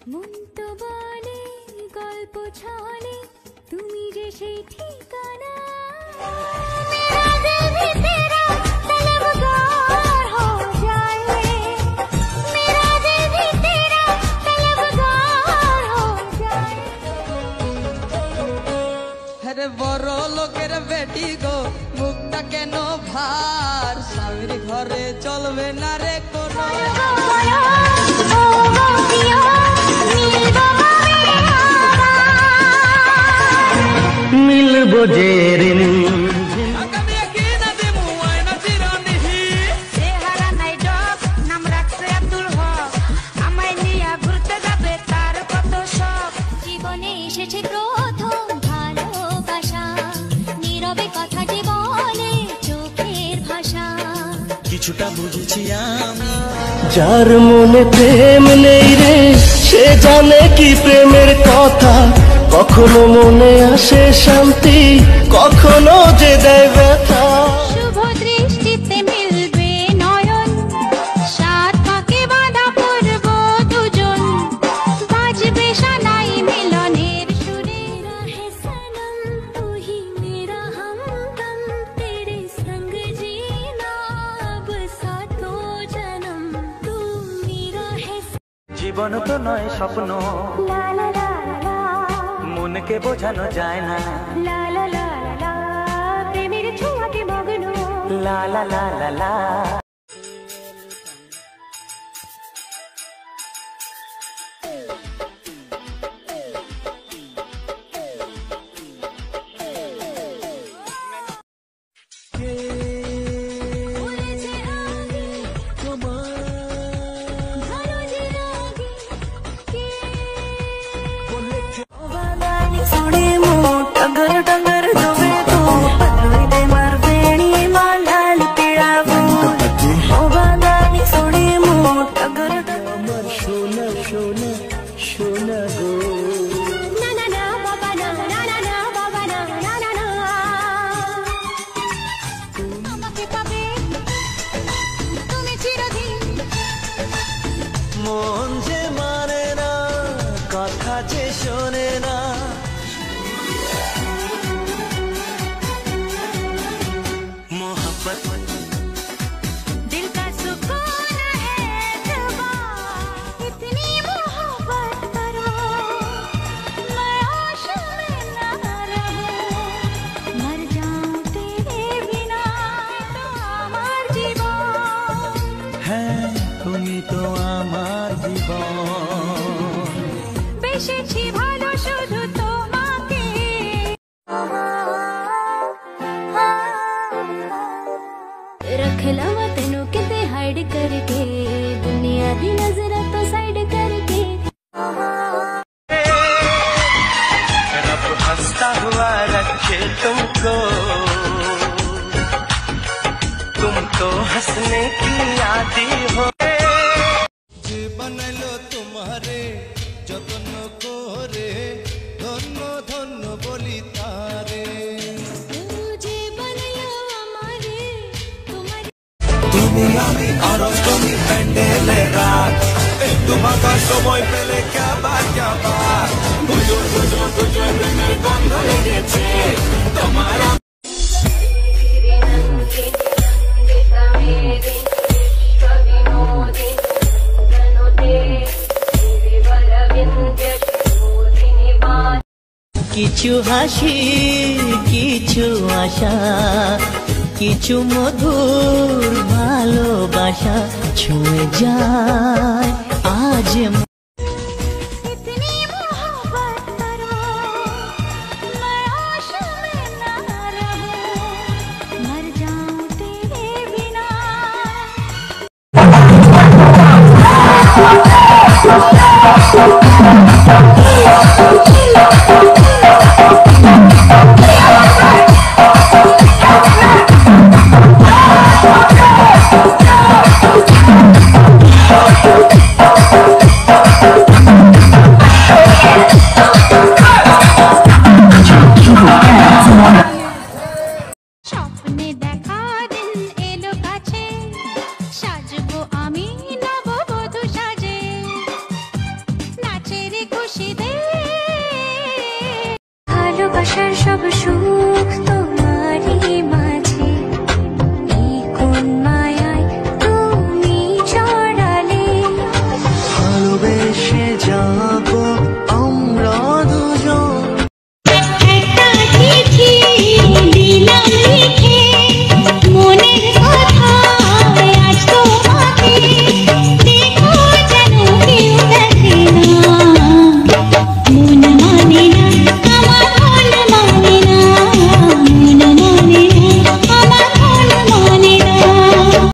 মন তো বলে গল্প ছলে তুমি যে সেই ঠিকানা বড় লোকের বেটি গো মুখটা কেন ভার স্বামীর ঘরে চলবে না রে কোনো মিলবো যে ঋণ জীবনে এসেছে প্রথম ভালোবাসা নীরবে কথা যে বলে চোখের ভাষা কিছুটা বুঝেছি আমি যার মনে প্রেম নেই রে সে জানে কি প্রেমের কথা কখনো মনে আসে শান্তি কখনো যে দেয় ব্যথা শুভ দৃষ্টিতে মিলবে নয়ন সাত পাকে বাঁধা পড়ব দুজন বাজবে শানাই মিলনের সুরে রাহে সনম তু হি মেরা हमदम तेरे संग जीना अब सातों जन्म तू मेरा है জীবন তো নয় স্বপ্ন লা লা লা লা মনকে বোঝানো যায় না লা লা লা লা প্রেমের ছোঁয়াতে মগ্ন লা লা লা লা লা डगर डगर डोबे तू पलोई दे मार बेणी मालाल पिड़ावू ओ बांधानी सोड़ी मुंह डगर আমার সোনা সোনা সোনা গো না না না বাবা না না না না বাবা না না না না আমাকে পাবে তুমি চিরদিন মন যে মানে না কথা যে শোনে না मोहब्बत दिल का सुकून है जुबां इतनी मोहब्बत करो मैं होश में ना रहूं मर जाऊं तेरे बिना तो আমার জীবন হ্যাঁ তুমি তো আমার জীবন বেশেছি ভালো শুধু তোমাকে रख लवा तेनू किते हाइड करके दुनिया दी नजर तो साइड करके रब हंसता हुआ रखे तुमको तुम तो हंसने की आदी हो बनलो तुम्हारे যতন করে ধন্য ধন্য বলি তারে तुझे बनलो हमारे तुम्हारे তুমি আমি আরো তুমি প্যান্ডেলে রাত তোমাকে সময় পেলে কাবার বুঝো বুঝো বুঝো প্রেমের গন্ধ লেগেছে তোমার কিছু হাসি কিছু আশা কিছু মধুর ভালোবাসা ছুঁয়ে যায় আজ इतनी मोहब्बत करो मैं होश में ना रहूं मर जाऊं तेरे बिना স্বপ্নে দেখা দিন এলো কাছে সাজবো আমি নববধূ সাজে নাচে ভালোবাসার সব সুখ তোমারই মাঝে। এই কোন